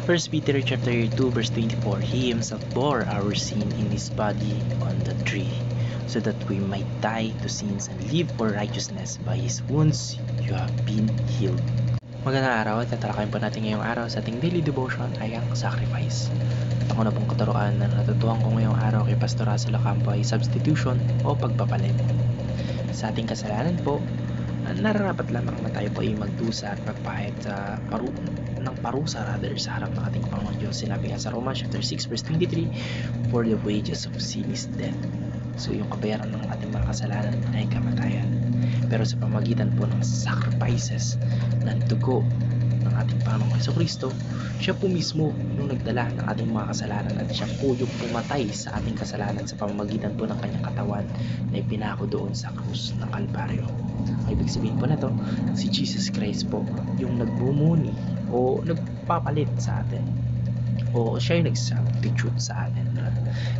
First Peter chapter 2 verse 24, He himself bore our sin in his body on the tree, so that we might die to sins and live for righteousness. By his wounds you have been healed. Magandang araw at tatalakayin po natin ngayong araw sa ating daily devotion ay ang sacrifice. At ako na pong katuroan na natutuhan ko ngayong araw kay Pastor Russell Ocampo ay substitution o pagpapalit. Sa ating kasalanan po, nararapat lamang na tayo po ay magdusa at magpahit sa parusa sa harap ng ating Panginoon Diyos. Sinabi nga sa Romans chapter 6 verse 23, for the wages of sin is death. So yung kabayaran ng ating mga kasalanan ay kamatayan. Pero sa pamagitan po ng sacrifices ng dugo ng ating Panginoong Jesucristo, siya po mismo yung nagdala ng ating mga kasalanan at siya po yung pumatay sa ating kasalanan sa pamamagitan po ng kanyang katawan na ipinako doon sa krus ng Kalbaryo. Ang ibig sabihin po na to, si Jesus Christ po yung nagbumuni o nagpapalit sa atin, o siya yung nag-substitute sa atin.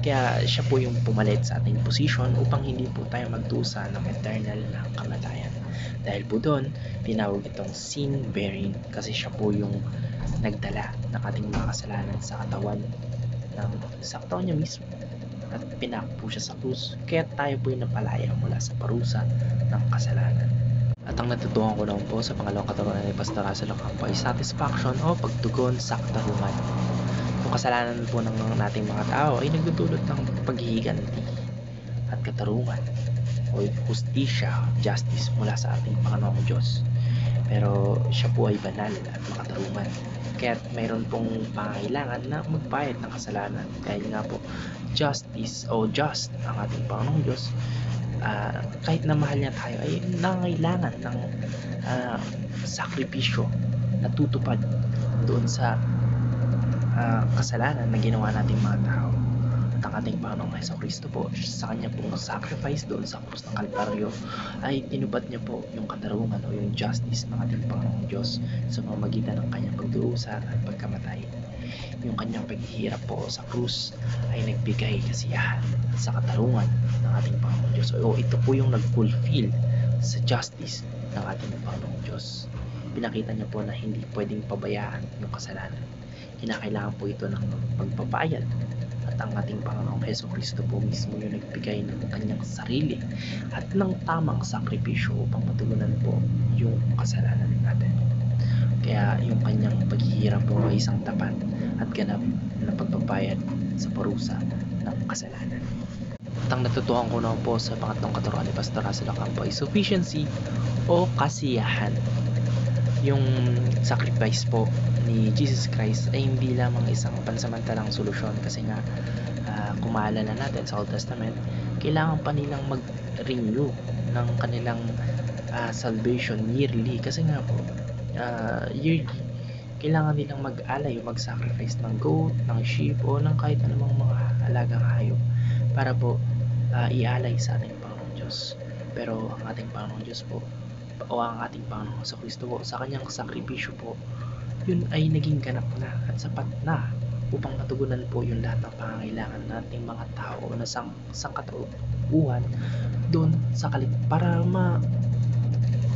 Kaya siya po yung pumalit sa ating position upang hindi po tayo magdusa ng eternal na kamatayan. Dahil po doon, tinawag itong sin bearing kasi siya po yung nagdala ng ating mga kasalanan sa katawan niya mismo at pinako po siya sa krus. Kaya tayo po yung napalaya mula sa parusa ng kasalanan. At ang natutuhan ko naman po sa pangalawang katuruan ni Pastor Russell Ocampo ay satisfaction o pagtugon sa katarungan. Yung kasalanan po ng nating mga tao ay nagdudulot ng paghihiganti at katarungan o hustisya, justice mula sa ating Panginoong Diyos. Pero siya po ay banal at makatarungan. Kaya mayroon pong pangangailangan na magbayad ng kasalanan. Dahil nga po, justice o just ang ating Panginoong Diyos, kahit na mahal niya tayo ay nangangailangan ng sakripisyo na tutupad doon sa kasalanan na ginawa nating mga tao. At ang ating Panginoong Jesucristo po, sa kanya pong sacrifice doon sa krus ng Kalbaryo ay tinupad niya po yung katarungan o yung justice ng ating Panginoong Diyos sa pamamagitan ng kanyang pagdurusa at pagkamatay. Yung kanyang paghihirap po sa krus ay nagbigay kasiyahan sa katarungan ng ating Panginoong Diyos, o ito po yung nag-fulfill sa justice ng ating Panginoong Diyos. Pinakita niya po na hindi pwedeng pabayaan yung kasalanan. Kinakailangan po ito ng pagpapayad, at ang ating Panginoong Jesucristo po mismo yung nagbigay ng kanyang sarili at ng tamang sakripisyo upang matugunan po yung kasalanan natin. Kaya yung kanyang paghihirap po ay isang tapat at ganap na pagpapayad sa parusa ng kasalanan. At ang natutuhan ko naman po sa pangatlong katuruan ni Pastor Russell Ocampo ay sufficiency o kasiyahan. Yung sacrifice po ni Jesus Christ ay hindi lamang isang pansamantalang solusyon, kasi nga kung maalala natin sa Old Testament, kailangan pa nilang mag-renew ng kanilang salvation yearly, kasi nga po yearly kailangan nilang mag-alay o mag-sacrifice ng goat, ng sheep o ng kahit anumang mga alagang hayop para po ialay sa ating Panginoong Diyos. Pero ang ating Panginoong Diyos po, o ang ating Panginoong sa Kristo po, sa kanyang sakripisyo po, yun ay naging ganap na at sapat na upang matugunan po yung lahat ng pangangailangan nating mga tao na sangkatauhan doon sa para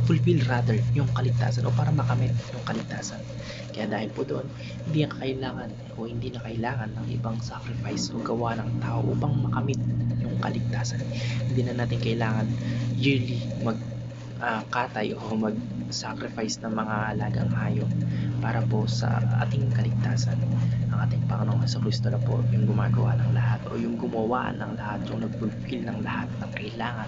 fulfill rather yung kaligtasan, o para makamit yung kaligtasan. Kaya dahil po doon, hindi na kailangan ng ibang sacrifice o gawa ng tao upang makamit yung kaligtasan. Hindi na natin kailangan yearly katay o mag-sacrifice ng mga alagang hayop para po sa ating kaligtasan. Ang ating Panginoong Jesucristo na po yung gumagawa ng lahat, o yung gumawa ng lahat, yung nag-fulfill ng lahat ng kailangan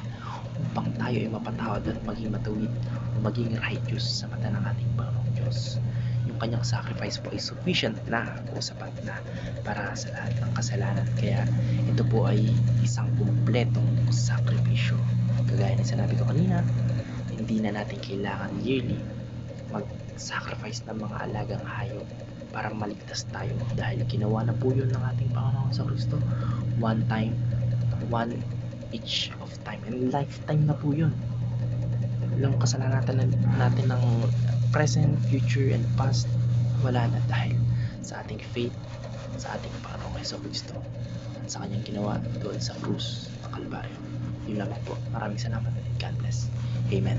upang tayo ay mapatawad at maging matuwid o maging righteous sa mata ng ating Panginoong Diyos. Yung kanyang sacrifice po ay sufficient na o sapat na para sa lahat ng kasalanan. Kaya ito po ay isang kumpletong sakripisyo. Kagaya ng sinabi ko kanina, hindi na natin kailangan yearly mag-sacrifice ng mga alagang hayop para maligtas tayo, dahil ginawa na po yun ng ating Panginoon sa Kristo one time, one each of time, and lifetime na po yun. Yung kasalanan natin ng present, future, and past, wala na, dahil sa ating faith sa ating Panginoong Jesucristo at sa kanyang ginawa doon sa krus ng Kalbaryo. Yun lamang po. Maraming salamat. God bless. Amen.